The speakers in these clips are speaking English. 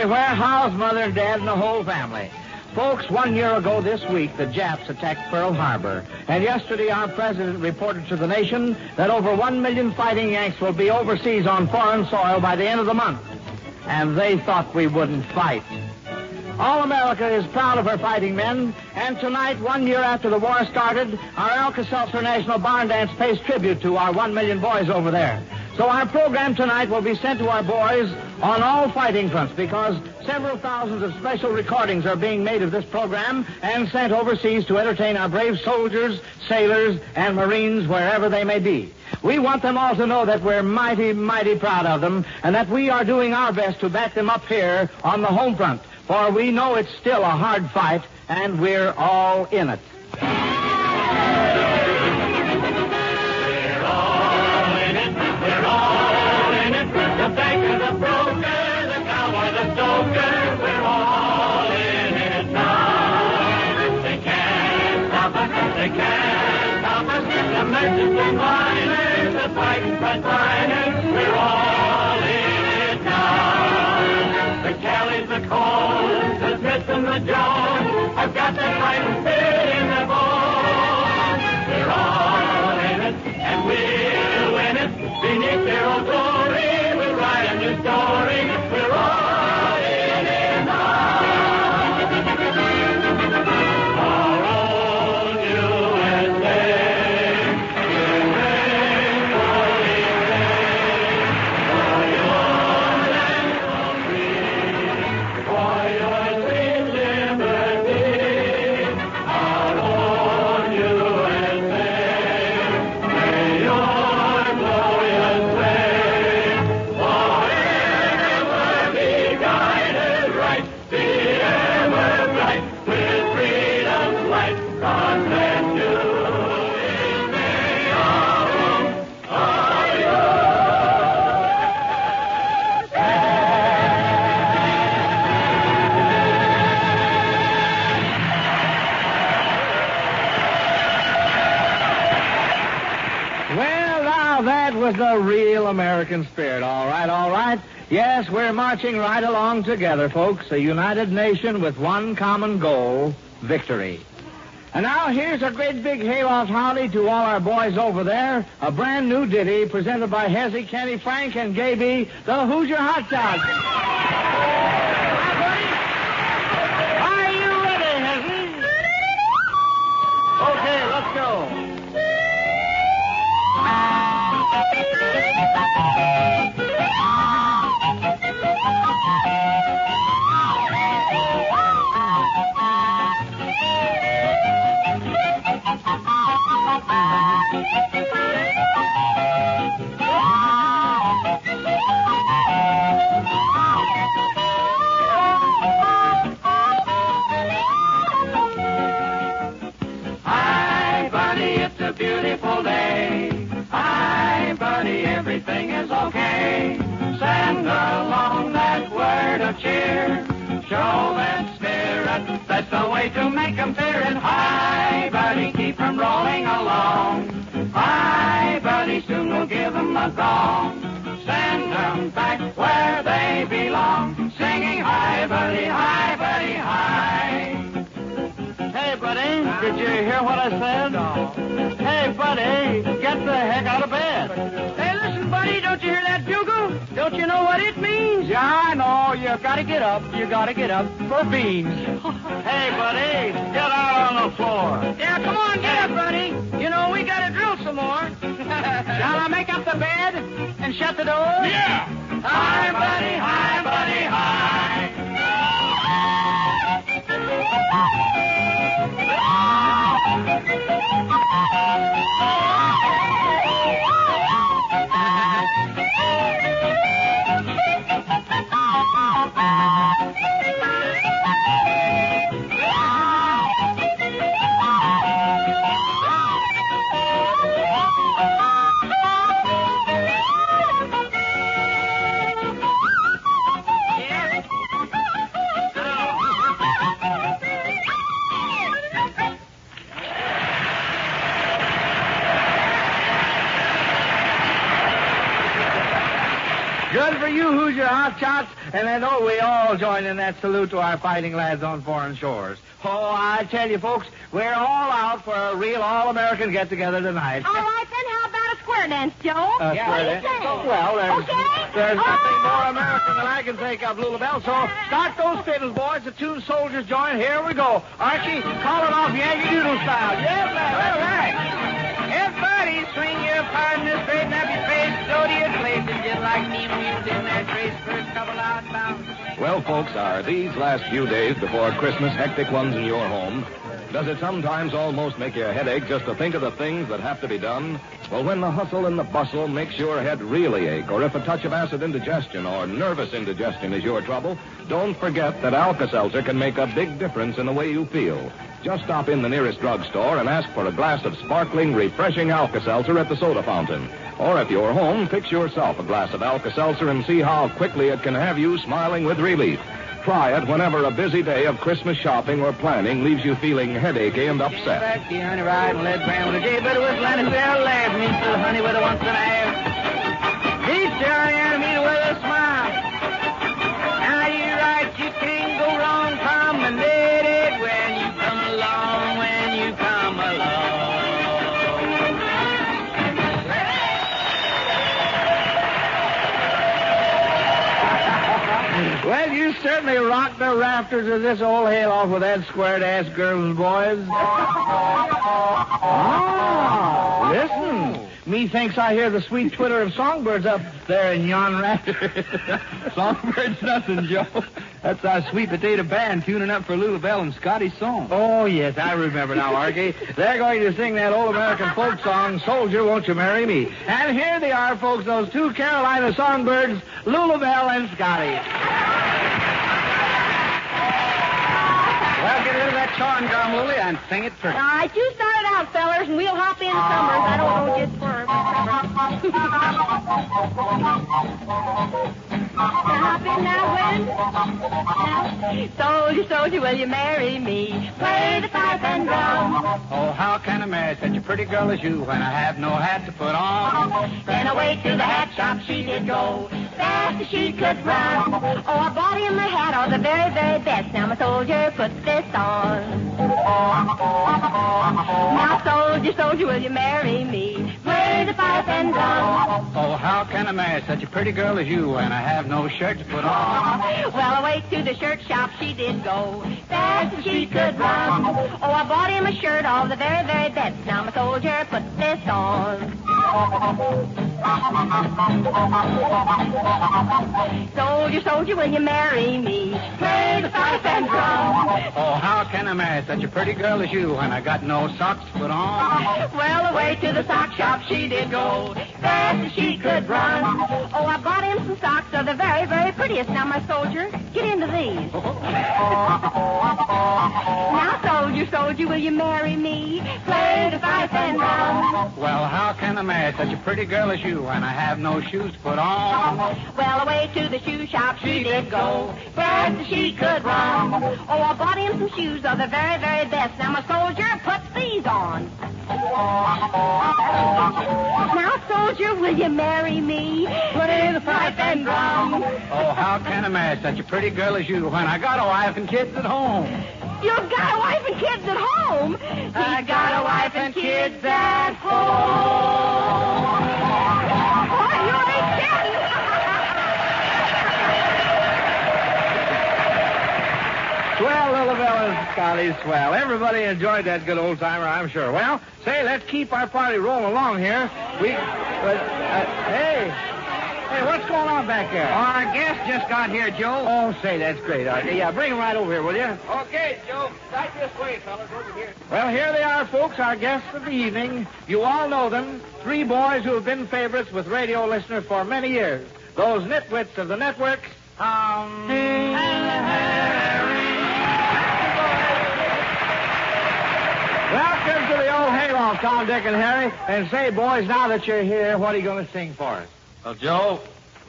everywhere. How's Mother and Dad and the whole family? Folks, 1 year ago this week, the Japs attacked Pearl Harbor. And yesterday, our president reported to the nation that over 1 million fighting Yanks will be overseas on foreign soil by the end of the month. And they thought we wouldn't fight. All America is proud of her fighting men. And tonight, 1 year after the war started, our Alka-Seltzer National Barn Dance pays tribute to our 1 million boys over there. So our program tonight will be sent to our boys on all fighting fronts because several thousands of special recordings are being made of this program and sent overseas to entertain our brave soldiers, sailors, and Marines wherever they may be. We want them all to know that we're mighty, mighty proud of them and that we are doing our best to back them up here on the home front, for we know it's still a hard fight and we're all in it. The banker, the broker, the cowboy, the stoker, we're all in it now. They can't stop us, they can't stop us. The merchants and miners, the fighting frontliners, we're all in it now. The Kellys, the Coles, the Smiths and the Jones, I've got the fighting spirit in their bones. We're all in it, and we'll win it beneath their old glory. Story, we're all in it now. Our old USA, we're faithfully for your land so free, for your sweet liberty. Our old USA, may your glorious way was the real American spirit. All right, all right. Yes, we're marching right along together, folks. A united nation with one common goal, victory. And now here's a great big hayloft howdy to all our boys over there. A brand new ditty presented by Hezzy, Kenny, Frank, and Gaby, the Hoosier Hot Dogs. Are you ready, Hezzy? Okay, let's go. Hi, buddy, it's a beautiful day. Hi, buddy, everything is okay. Send along that word of cheer. Show that spirit, that's the way to make them fear it. Hi, buddy, keep them rolling along. Hi, buddy, soon we'll give them a gong. Send them back where they belong. Singing, hi, buddy, hi, buddy, hi. Hey, buddy, did you hear what I said? No. Hey, buddy, get the heck out of bed. Hey, listen, buddy, don't you hear that bugle? Don't you know what it means? Yeah, I know. You gotta get up. You gotta get up for beans. Hey, buddy, get out on the floor. Yeah, come on, get up, buddy. You know, we gotta drill some more. Shall I make up the bed and shut the door? Yeah. Hi, buddy, hi, buddy, hi. Good for you, Hoosier hot shots. And then, we all join in that salute to our fighting lads on foreign shores. Oh, I tell you, folks, we're all out for a real all-American get-together tonight. All right, then, how about a square dance, Joe? Square dance? Well, there's nothing more American than I can think of, Lulu Belle. So start those fiddles, boys. The two soldiers join. Here we go. Archie, call it off Yankee Doodle style. Yes, ma'am. All right. Everybody swing your partner, straighten up your face, go to your places, just like me wheels in that race, first couple outbound. Well, folks, are these last few days before Christmas hectic ones in your home? Does it sometimes almost make you a headache just to think of the things that have to be done? Well, when the hustle and the bustle makes your head really ache, or if a touch of acid indigestion or nervous indigestion is your trouble, don't forget that Alka-Seltzer can make a big difference in the way you feel. Just stop in the nearest drugstore and ask for a glass of sparkling, refreshing Alka-Seltzer at the soda fountain. Or if you're home, fix yourself a glass of Alka-Seltzer and see how quickly it can have you smiling with relief. Try it whenever a busy day of Christmas shopping or planning leaves you feeling headachy and upset. Back the honey ride and led Grandma today, but it was Lanny Bell laughing me to the honey with a once and a half. He's staring at me with a smile. Now you're right, you can't go wrong, promenade when you come along, when you come along. Well, you certainly rocked the rafters of this old hayloft with that squared-ass girls, boys. Listen. Methinks I hear the sweet twitter of songbirds up there in yon rafter. Songbirds nothing, Joe. That's our sweet potato band tuning up for Lulu, Belle, and Scotty's song. Oh, yes, I remember now, Archie. They're going to sing that old American folk song, Soldier, Won't You Marry Me? And here they are, folks, those two Carolina songbirds, Lulu, Belle, and Scotty. Well, get rid of that chawing drum, Lily, and sing it first. All right, you start it out, fellers, and we'll hop in summers. I don't know just where. Hop in now, when? Now. Soldier, soldier, will you marry me? Play the pipe and drum. Oh, how can I marry such a pretty girl as you when I have no hat to put on? Then away to the hat shop she did go, fast as she could run. Oh, a body and my hat are the very, very best. Now, my soldier, put this on. Now, soldier, soldier, will you marry me? Play the pipe and drum. Oh, how can I marry such a pretty girl as you when I have no shirt to put on? Well, away to the shirt shop she did go, fast as she could run. Oh, I bought him a shirt, all the very, very best. Now, my soldier, put this on. Soldier, soldier, will you marry me? Play the pipe and drum. Oh, how can I marry such a pretty girl as you when I got no socks to put on? Well, away to the sock shop she did go, fast as she could run. Oh, I bought him some socks, they're the very, very prettiest. Now, my soldier, get into these. Now, soldier, soldier, will you marry me? Play the pipe and drum. Well, how can I marry such a pretty girl as you when I have no shoes to put on? Well, away to the shoe shop she did go, fast as she could run. Oh, I bought him some shoes, they're the very, very best. Now, my soldier, put these on. Now, soldier, will you marry me? Play the pipe and drum. Oh, how can I marry such a pretty girl as you when I got a wife and kids at home? You've got a wife and kids at home. I got a wife and kids at home. Oh, you ain't kidding. Swell, Lulu Belle and Scotty, swell. Everybody enjoyed that good old timer, I'm sure. Well, say, let's keep our party rolling along here. Hey, what's going on back there? Our guest just got here, Joe. Oh, say, that's great, Archie. Yeah, bring him right over here, will you? Okay, Joe. Right this way, fellas, over here. Well, here they are, folks, our guests of the evening. You all know them. Three boys who have been favorites with radio listeners for many years. Those nitwits of the networks. Welcome to the old hayloft, Tom, Dick, and Harry. And say, boys, now that you're here, what are you going to sing for us? Well, Joe,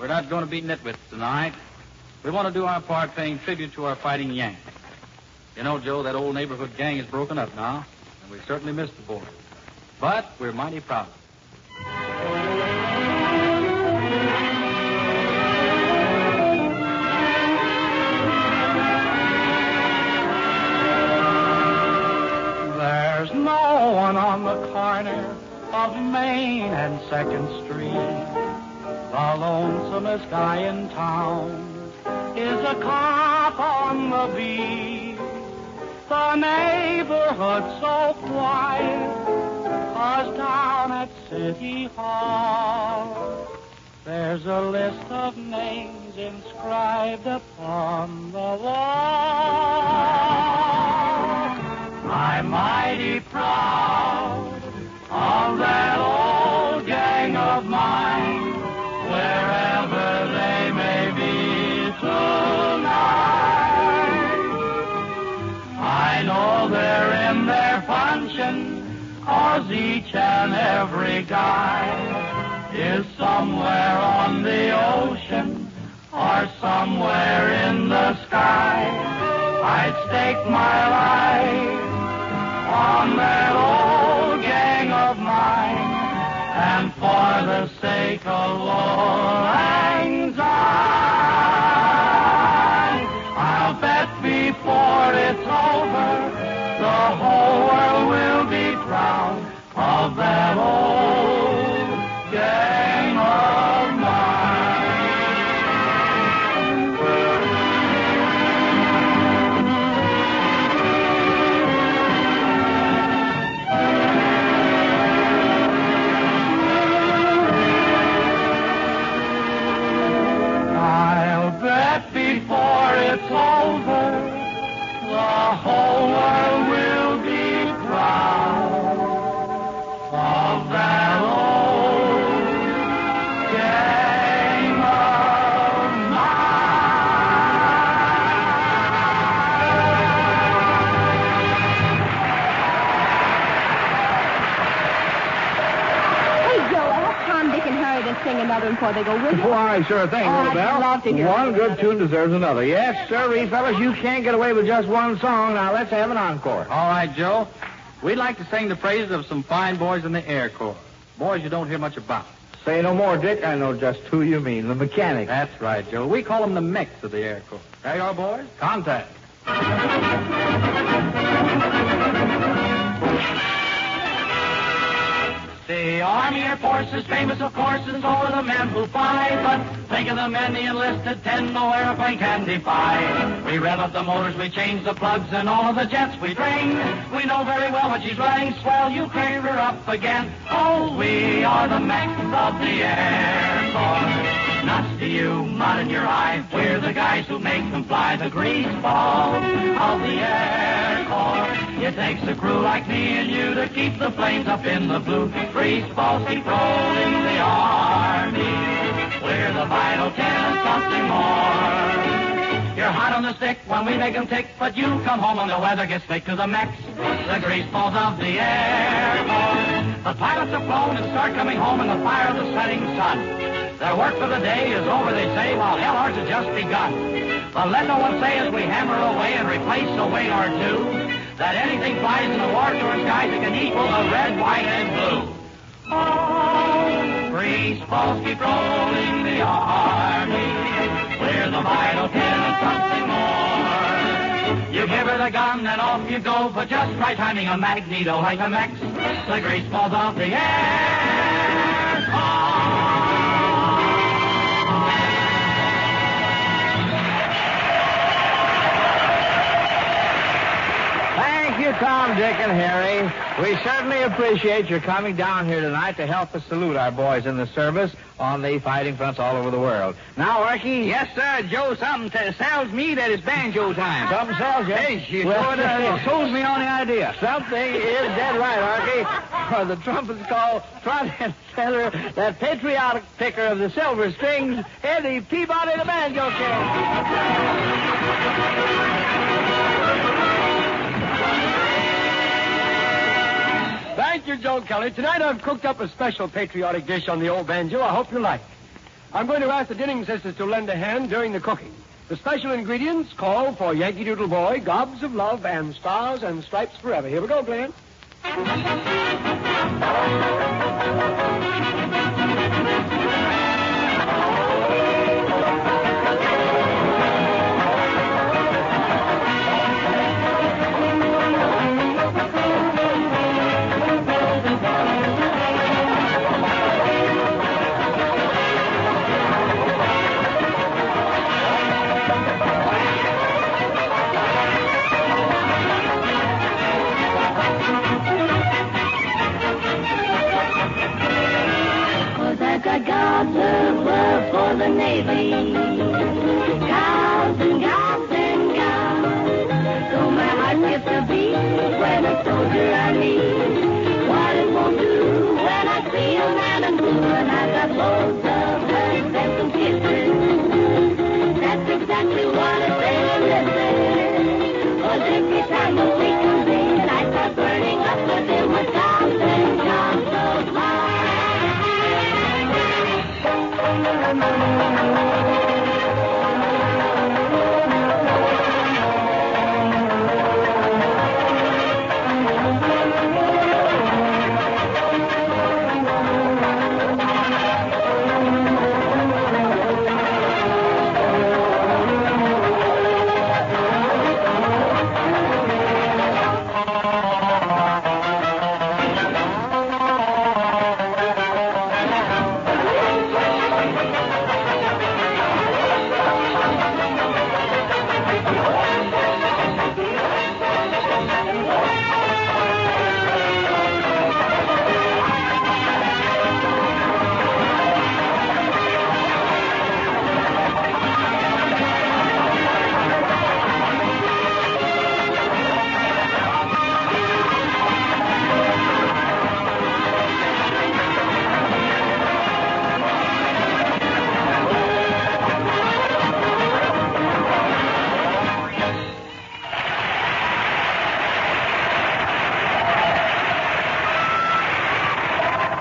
we're not going to be nitwits tonight. We want to do our part paying tribute to our fighting Yanks. You know, Joe, that old neighborhood gang is broken up now, and we certainly miss the boys. But we're mighty proud. Down on the corner of Main and 2nd Street, the lonesomest guy in town is a cop on the beat. The neighborhood's so quiet, 'cause down at City Hall, there's a list of names inscribed upon the wall. I'm mighty proud of that old gang of mine, wherever they may be tonight. I know they're in their function, 'cause each and every guy is somewhere on the ocean or somewhere in the sky. I'd stake my life on that old gang of mine, and for the sake of old lang syne, I'll bet before it's over, the whole world will be proud of that old gang of mine. I'll bet before it's over, the whole world will be proud of that old gang of Hey, Joe, ask Tom, Dick, and Harry to sing another before they go, will you? Why, sure thing, Oh, little I'd Belle. love to hear One it. good tune deserves another. Yes, sir, fellas, you can't get away with just one song. Now, let's have an encore. All right, Joe. We'd like to sing the praises of some fine boys in the Air Corps. Boys you don't hear much about. Say no more, Dick. I know just who you mean, the mechanic. That's right, Joe. We call them the mechs of the Air Corps. There you are, boys. Contact. The Army Air Force is famous, of course, and so are the men who fly. But think of the men the enlisted 10 no airplane can defy. We rev up the motors, we change the plugs, and all of the jets we drain. We know very well when she's running swell, you crank her up again. Oh, we are the mechs of the Air Force. Nuts to you, mud in your eye. We're the guys who make them fly, the grease balls of the Air Corps. It takes a crew like me and you to keep the flames up in the blue. Grease balls keep rolling the Army. We're the vital 10 and something more. You're hot on the stick when we make them tick, but you come home when the weather gets thick to the mechs, the grease balls of the Air Force. The pilots have flown and start coming home in the fire of the setting sun. Their work for the day is over, they say, while hell ours has just begun. But let no one say as we hammer away and replace a wing or two, that anything flies in the war-torn skies that can equal the red, white, and blue. Oh, grease balls keep rolling the Army. We're the vital 10 and something more. You give her the gun and off you go, but just right timing a magneto like a mechs, the grease balls of the Air Force. Thank you, Tom, Dick, and Harry. We certainly appreciate your coming down here tonight to help us salute our boys in the service on the fighting fronts all over the world. Now, Archie. Yes, sir, Joe, something tells me that it's banjo time. Something tells you. Hey, you Well, sold me on the idea. Something is dead right, Archie. The trumpet's called front and center, that patriotic picker of the silver strings, Eddie Peabody, the banjo king. Thank you, Joe Kelly. Tonight I've cooked up a special patriotic dish on the old banjo I hope you like. I'm going to ask the Dinning sisters to lend a hand during the cooking. The special ingredients call for Yankee Doodle Boy, Gobs of Love, and Stars and Stripes Forever. Here we go, Glenn. lots of love for the Navy. Gals and gals and gals. So my heart skips a beat when a soldier I meet. What it won't do when I see a man in blue and I've got loads of hugs and some kisses. That's exactly what I say and listen. 'Cause every time the week comes in, I start burning up within my gals and gals of love.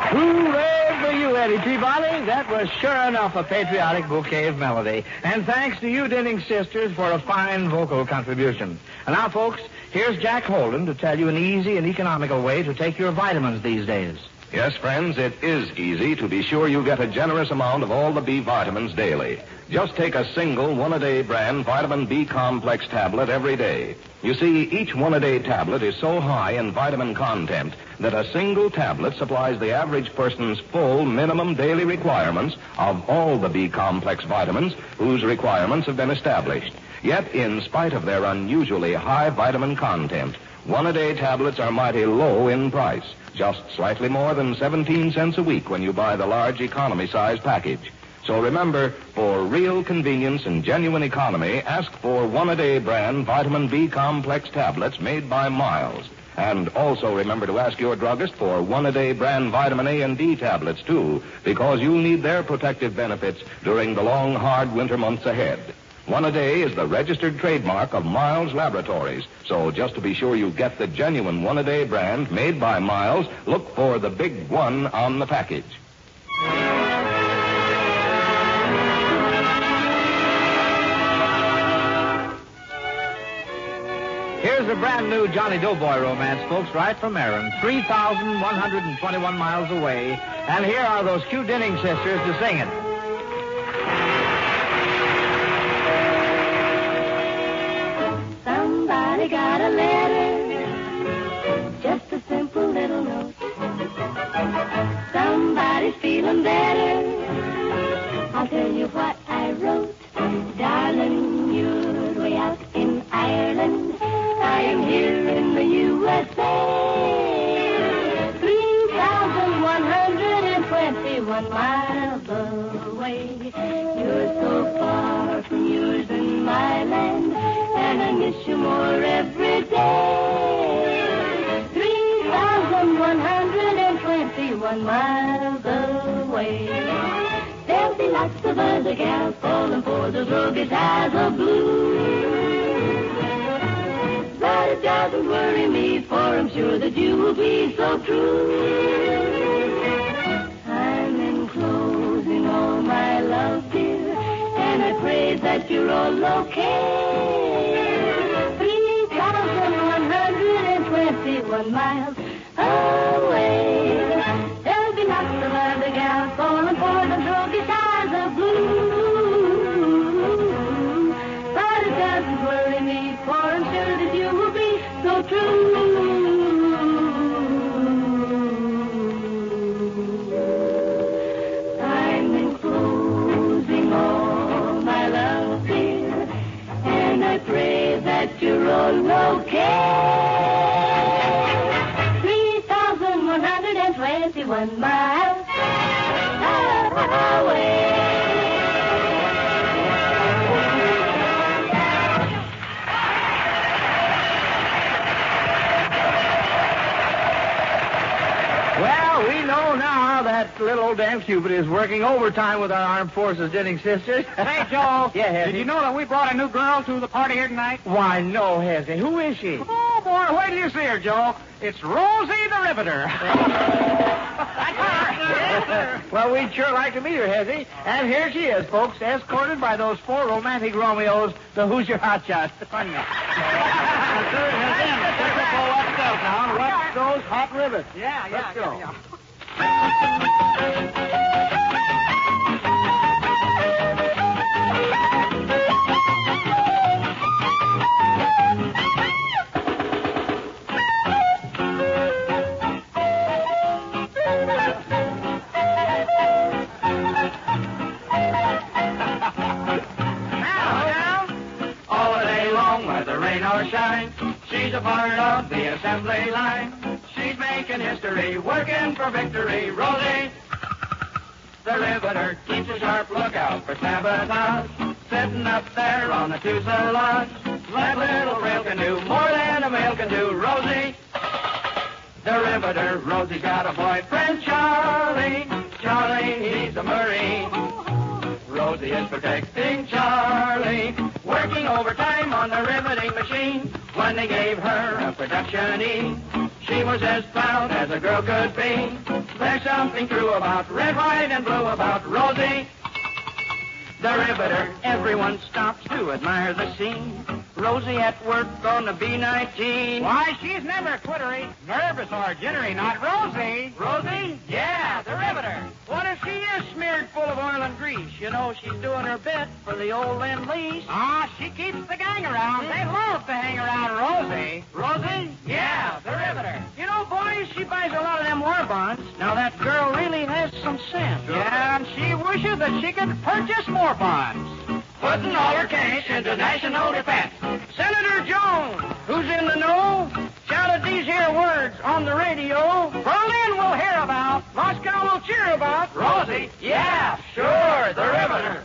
Hooray for you, Eddie Peabody. That was sure enough a patriotic bouquet of melody. And thanks to you, Denning sisters, for a fine vocal contribution. And now, folks, here's Jack Holden to tell you an easy and economical way to take your vitamins these days. Yes, friends, it is easy to be sure you get a generous amount of all the B vitamins daily. Just take a single one-a-day brand vitamin B complex tablet every day. You see, each one-a-day tablet is so high in vitamin content that a single tablet supplies the average person's full minimum daily requirements of all the B complex vitamins whose requirements have been established. Yet, in spite of their unusually high vitamin content, one-a-day tablets are mighty low in price, just slightly more than 17 cents a week when you buy the large economy-size package. So remember, for real convenience and genuine economy, ask for one-a-day brand vitamin B complex tablets made by Miles. And also remember to ask your druggist for one-a-day brand vitamin A and D tablets, too, because you'll need their protective benefits during the long, hard winter months ahead. One-a-day is the registered trademark of Miles Laboratories. So just to be sure you get the genuine one-a-day brand made by Miles, look for the big one on the package. Here's a brand new Johnny Doughboy romance, folks, right from Erin, 3,121 miles away. And here are those cute Denning sisters to sing it. Somebody got a letter, just a simple little note. Somebody's feeling better. I'll tell you what I wrote. Darling, you're way out in Ireland. I am here in the USA. 3,121 miles away. You're so far from yours and my land, and I miss you more every day. 3,121 miles away. There'll be lots of other gals falling for those rugged eyes of blue. But it doesn't worry me, for I'm sure that you will be so true. I'm enclosing all my love, dear, and I pray that you're all okay. 3,121 miles away. There'll be lots of other gals falling for the druggish eyes of blue. But it doesn't worry me, for I'm sure that you will be so true. I'm enclosing all my love, dear, and I pray that you're all okay. 3,121 miles away. away. Well, we know now that little old damn Peabody is working overtime with our armed forces dinning sisters. Hey, Joe. Yeah, Hezzy. Did you know that we brought a new girl to the party here tonight? Why, no, Hezzy. Who is she? Oh, boy, wait till you see her, Joe. It's Rosie the Riveter. That's her. Well, we'd sure like to meet her, Hezzy. And here she is, folks, escorted by those 4 romantic Romeos, the Hoosier hotshots. Fun me. What's those hot rivets? Yeah. Let's go. All day long, whether rain or shine, she's a part of the assembly line. She's making history, working for victory. Rosie, the Riveter, keeps a sharp lookout for sabotage. Sitting up there on the fuselage, that little frail can do more than a male can do. Rosie, the Riveter, Rosie's got a boyfriend, Charlie. Charlie, he's a Marine. Rosie is protecting Charlie, working overtime on the riveting machine. When they gave her a production E, she was as proud as a girl could be. There's something true about red, white, and blue about Rosie, the Riveter. Everyone stops to admire the scene. Rosie at work on the B-19. Why, she's never twittery, nervous, or jittery, not Rosie. Rosie? Yeah, the Riveter. What if she is smeared full of oil and grease? You know she's doing her bit for the old Lend-Lease. Ah, she keeps the gang around. They love to hang around Rosie. Rosie? Yeah, the Riveter. You know, boys, she buys a lot of them war bonds. Now, that girl really has some sense. Yeah, and she wishes that she could purchase more bonds. Putting all her cash into national defense. Senator Jones, who's in the know, shouted these here words on the radio. Berlin will hear about, Moscow will cheer about. Rosie? Yeah, sure, the Riveter.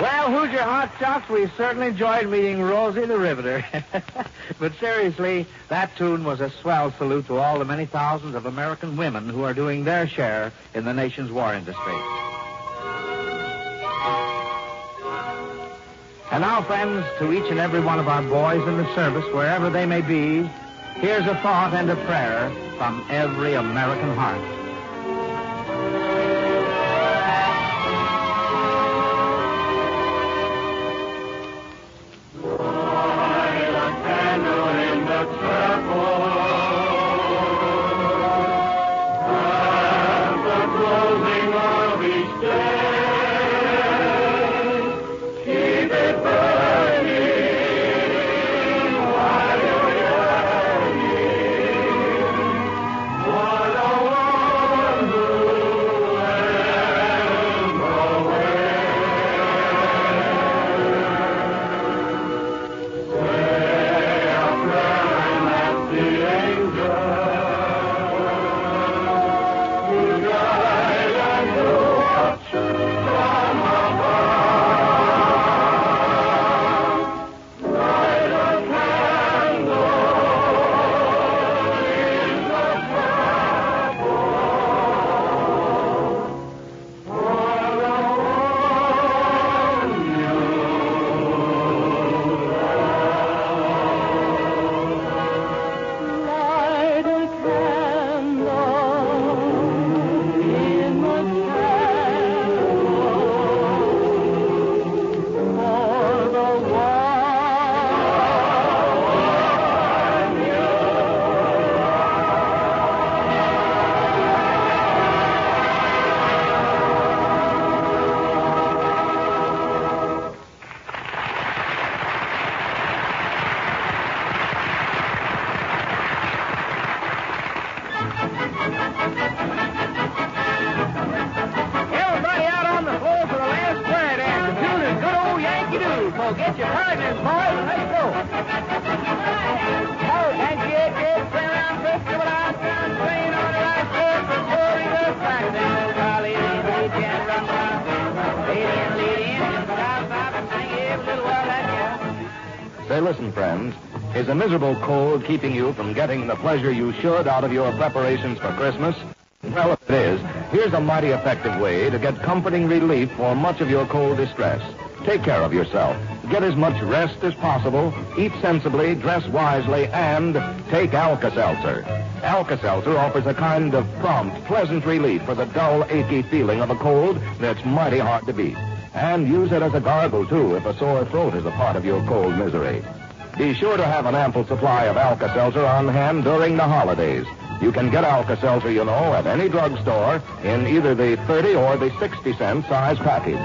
Well, Hoosier hot shots, we certainly enjoyed meeting Rosie the Riveter. But seriously, that tune was a swell salute to all the many thousands of American women who are doing their share in the nation's war industry. And now, friends, to each and every one of our boys in the service, wherever they may be, here's a thought and a prayer from every American heart. What a Get your partners, boys. Let's go. Oh, thank you. Get around, Bristol, without down, playing on the right foot before he goes back. Then lead in, run wild. Lead in, just stop and sing every little while that counts. Say, listen, friends. Is a miserable cold keeping you from getting the pleasure you should out of your preparations for Christmas? Well, if it is, here's a mighty effective way to get comforting relief for much of your cold distress. Take care of yourself. Get as much rest as possible, eat sensibly, dress wisely, and take Alka-Seltzer. Alka-Seltzer offers a kind of prompt, pleasant relief for the dull, achy feeling of a cold that's mighty hard to beat. And use it as a gargle, too, if a sore throat is a part of your cold misery. Be sure to have an ample supply of Alka-Seltzer on hand during the holidays. You can get Alka-Seltzer, you know, at any drugstore in either the 30 or the 60-cent size package.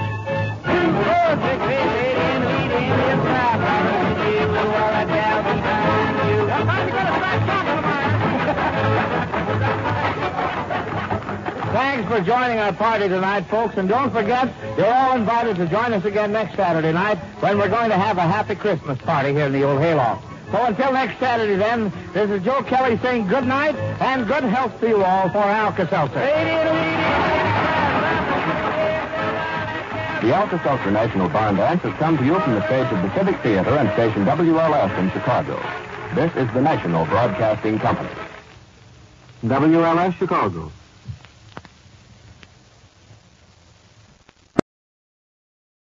Thanks for joining our party tonight, folks. And don't forget, you're all invited to join us again next Saturday night when we're going to have a happy Christmas party here in the old hayloft. So until next Saturday, then, this is Joe Kelly saying good night and good health to you all for Alka-Seltzer. The Alka-Seltzer National Barn Dance has come to you from the stage of the Civic Theater and station WLS in Chicago. This is the National Broadcasting Company. WLS Chicago.